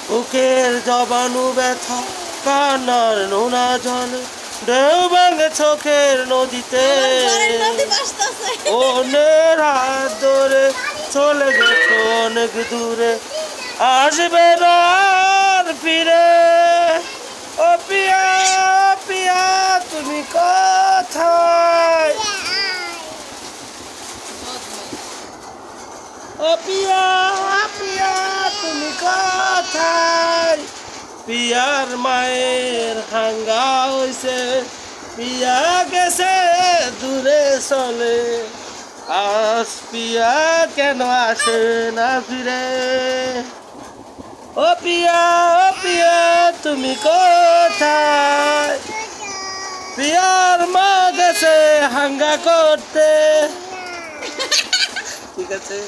বুকের জবানু ব্যথা কান্নার নোনা জলে ঢেউ ভাঙে চোখের নদীতে অন্যের হাত ধরে চলে গেছো অনেক দূরে আসবে না আর ফিরে ও পিয়া পিয়া তুমি কোথায় ও পিয়া পিয়া তুমি কোথায় পিয়ার মায়ের হাঙ্গা হইছে পিয়া গেছে দূরে চলে আজ পিয়া কেন আসে না ফিরে ও পিয়া তুমি কোথায় পিয়ার মা গেছে হাঙ্গা করতে ঠিক আছে।